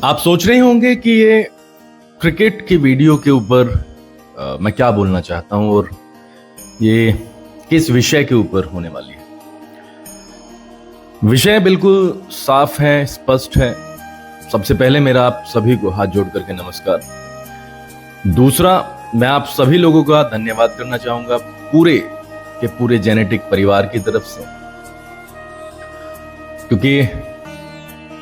आप सोच रहे होंगे कि ये क्रिकेट की वीडियो के ऊपर मैं क्या बोलना चाहता हूं और ये किस विषय के ऊपर होने वाली है। विषय बिल्कुल साफ है, स्पष्ट है। सबसे पहले मेरा आप सभी को हाथ जोड़ करके नमस्कार। दूसरा, मैं आप सभी लोगों का धन्यवाद करना चाहूंगा पूरे के पूरे जेनेटिक परिवार की तरफ से, क्योंकि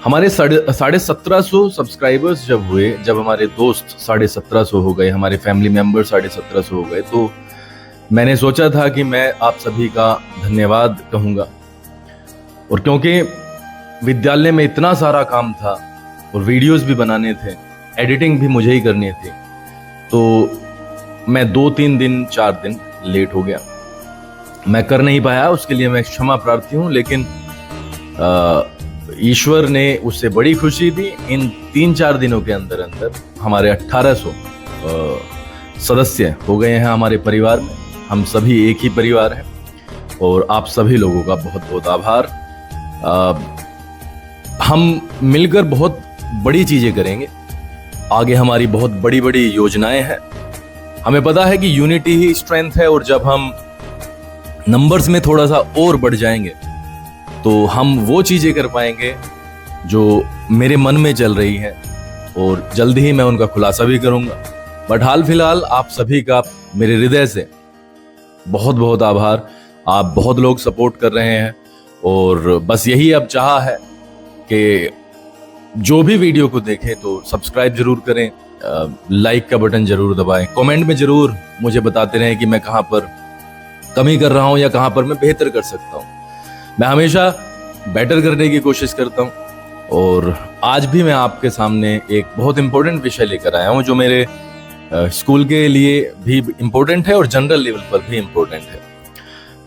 हमारे 1750 सब्सक्राइबर्स जब हुए, जब हमारे दोस्त 1750 हो गए, हमारे फैमिली मेंबर 1750 हो गए, तो मैंने सोचा था कि मैं आप सभी का धन्यवाद कहूंगा। और क्योंकि विद्यालय में इतना सारा काम था और वीडियोस भी बनाने थे, एडिटिंग भी मुझे ही करनी थी, तो मैं 2-3 दिन 4 दिन लेट हो गया। मैं कर नहीं पाया, उसके लिए मैं क्षमा प्रार्थी हूं, लेकिन ईश्वर ने उससे बड़ी खुशी दी। इन 3-4 दिनों के अंदर अंदर हमारे 1800 सदस्य हो गए हैं हमारे परिवार में। हम सभी एक ही परिवार हैं और आप सभी लोगों का बहुत बहुत आभार। हम मिलकर बहुत बड़ी चीजें करेंगे आगे। हमारी बहुत बड़ी बड़ी योजनाएं हैं। हमें पता है कि यूनिटी ही स्ट्रेंथ है, और जब हम नंबर्स में थोड़ा सा और बढ़ जाएंगे तो हम वो चीजें कर पाएंगे जो मेरे मन में चल रही है, और जल्दी ही मैं उनका खुलासा भी करूंगा। बट हाल फिलहाल आप सभी का मेरे हृदय से बहुत बहुत आभार। आप बहुत लोग सपोर्ट कर रहे हैं, और बस यही अब चाह है कि जो भी वीडियो को देखें तो सब्सक्राइब जरूर करें, लाइक का बटन जरूर दबाएं, कमेंट में जरूर मुझे बताते रहें कि मैं कहां पर कमी कर रहा हूं या कहां पर मैं बेहतर कर सकता हूं। मैं हमेशा बेटर करने की कोशिश करता हूं, और आज भी मैं आपके सामने एक बहुत इंपॉर्टेंट विषय लेकर आया हूं जो मेरे स्कूल के लिए भी इंपॉर्टेंट है और जनरल लेवल पर भी इंपॉर्टेंट है।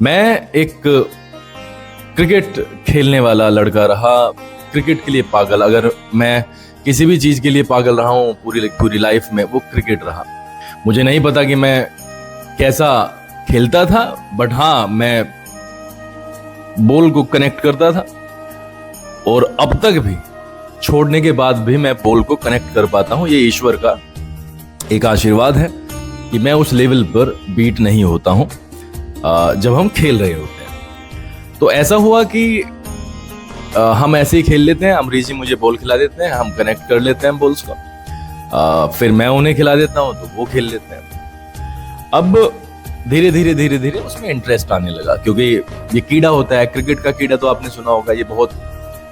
मैं एक क्रिकेट खेलने वाला लड़का रहा, क्रिकेट के लिए पागल। अगर मैं किसी भी चीज के लिए पागल रहा हूं पूरी लाइफ में, वो क्रिकेट रहा। मुझे नहीं पता कि मैं कैसा खेलता था, बट हाँ, मैं बॉल को कनेक्ट करता था, और अब तक भी छोड़ने के बाद भी मैं बॉल को कनेक्ट कर पाता हूं। ये ईश्वर का एक आशीर्वाद है कि मैं उस लेवल पर बीट नहीं होता हूं जब हम खेल रहे होते हैं। तो ऐसा हुआ कि हम ऐसे ही खेल लेते हैं, अमरीश जी मुझे बॉल खिला देते हैं, हम कनेक्ट कर लेते हैं बॉल्स को, फिर मैं उन्हें खिला देता हूं तो वो खेल लेते हैं। अब धीरे धीरे उसमें इंटरेस्ट आने लगा, क्योंकि ये कीड़ा होता है, क्रिकेट का कीड़ा तो आपने सुना होगा, ये बहुत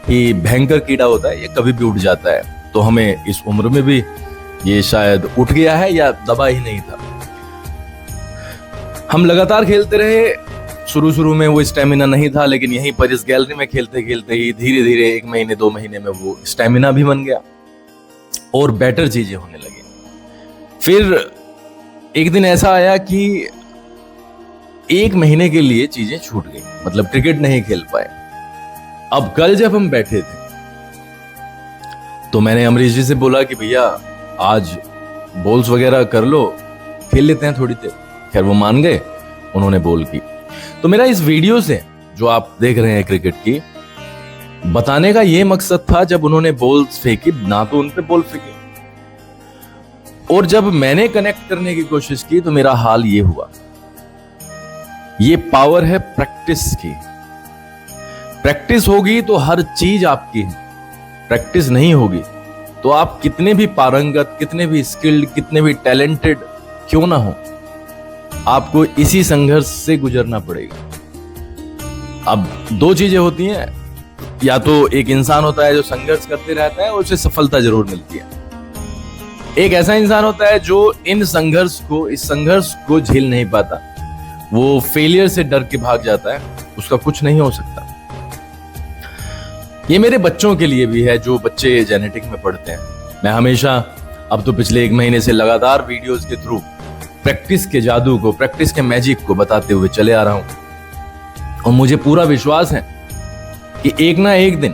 ही भयंकर कीड़ा होता है, ये कभी भी उठ जाता है। तो हमें इस उम्र में भी ये शायद उठ गया है या दबा ही नहीं था। हम लगातार खेलते रहे। शुरू में वो स्टेमिना नहीं था, लेकिन यहीं पर इस गैलरी में खेलते खेलते ही धीरे धीरे 1 महीने 2 महीने में वो स्टेमिना भी बन गया और बेटर चीजें होने लगी। फिर एक दिन ऐसा आया कि 1 महीने के लिए चीजें छूट गई, मतलब क्रिकेट नहीं खेल पाए। अब कल जब हम बैठे थे तो मैंने अमरीश जी से बोला कि भैया आज बॉल्स वगैरह कर लो, खेल लेते हैं थोड़ी देर। खैर वो मान गए, उन्होंने बॉल की। तो मेरा इस वीडियो से जो आप देख रहे हैं क्रिकेट की, बताने का ये मकसद था, जब उन्होंने बॉल्स फेंकी ना तो उन पे बॉल फेंकी, और जब मैंने कनेक्ट करने की कोशिश की तो मेरा हाल ये हुआ। ये पावर है प्रैक्टिस की। प्रैक्टिस होगी तो हर चीज आपकी है, प्रैक्टिस नहीं होगी तो आप कितने भी पारंगत, कितने भी स्किल्ड, कितने भी टैलेंटेड क्यों ना हो, आपको इसी संघर्ष से गुजरना पड़ेगा। अब 2 चीजें होती हैं, या तो एक इंसान होता है जो संघर्ष करते रहता है और उसे सफलता जरूर मिलती है। एक ऐसा इंसान होता है जो इस संघर्ष को झेल नहीं पाता, वो फेलियर से डर के भाग जाता है, उसका कुछ नहीं हो सकता। ये मेरे बच्चों के लिए भी है, जो बच्चे जेनेटिक में पढ़ते हैं। मैं हमेशा, अब तो पिछले 1 महीने से लगातार वीडियोस के थ्रू प्रैक्टिस के जादू को, प्रैक्टिस के मैजिक को बताते हुए चले आ रहा हूं, और मुझे पूरा विश्वास है कि एक ना एक दिन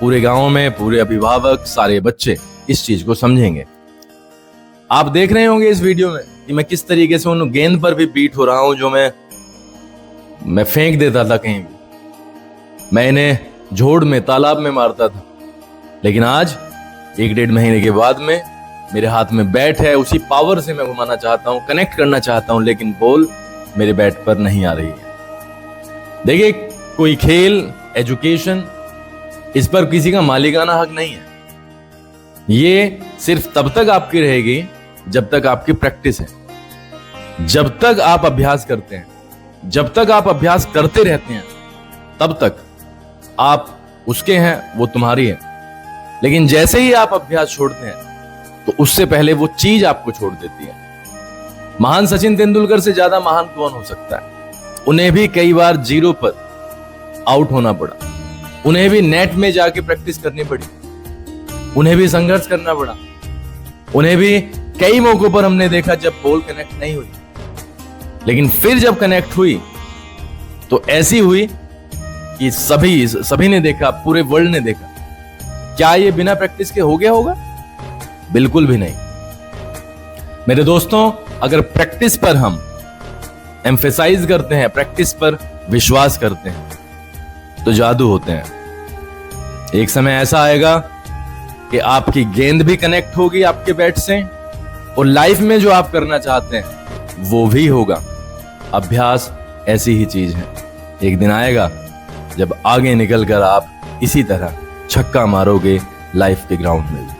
पूरे गांव में पूरे अभिभावक, सारे बच्चे इस चीज को समझेंगे। आप देख रहे होंगे इस वीडियो में कि मैं किस तरीके से उन गेंद पर भी बीट हो रहा हूं जो मैं फेंक देता था कहीं भी। मैं इन्हें झोड़ में, तालाब में मारता था, लेकिन आज एक 1.5 महीने के बाद में मेरे हाथ में बैट है, उसी पावर से मैं घुमाना चाहता हूं, कनेक्ट करना चाहता हूं, लेकिन बॉल मेरे बैट पर नहीं आ रही है। देखिए, कोई खेल, एजुकेशन, इस पर किसी का मालिकाना हक नहीं है। ये सिर्फ तब तक आपकी रहेगी जब तक आपकी प्रैक्टिस है, जब तक आप अभ्यास करते हैं, जब तक आप अभ्यास करते रहते हैं, तब तक आप उसके हैं, वो तुम्हारी है। लेकिन जैसे ही आप अभ्यास छोड़ते हैं तो उससे पहले वो चीज आपको छोड़ देती है। महान सचिन तेंदुलकर से ज्यादा महान कौन हो सकता है? उन्हें भी कई बार 0 पर आउट होना पड़ा, उन्हें भी नेट में जाके प्रैक्टिस करनी पड़ी, उन्हें भी संघर्ष करना पड़ा, उन्हें भी कई मौकों पर हमने देखा जब बॉल कनेक्ट नहीं हुई, लेकिन फिर जब कनेक्ट हुई तो ऐसी हुई कि सभी ने देखा, पूरे वर्ल्ड ने देखा। क्या ये बिना प्रैक्टिस के हो गया होगा? बिल्कुल भी नहीं। मेरे दोस्तों, अगर प्रैक्टिस पर हम एम्फेसाइज करते हैं, प्रैक्टिस पर विश्वास करते हैं, तो जादू होते हैं। एक समय ऐसा आएगा कि आपकी गेंद भी कनेक्ट होगी आपके बैट से, और लाइफ में जो आप करना चाहते हैं वो भी होगा। अभ्यास ऐसी ही चीज है। एक दिन आएगा जब आगे निकलकर आप इसी तरह छक्का मारोगे लाइफ के ग्राउंड में।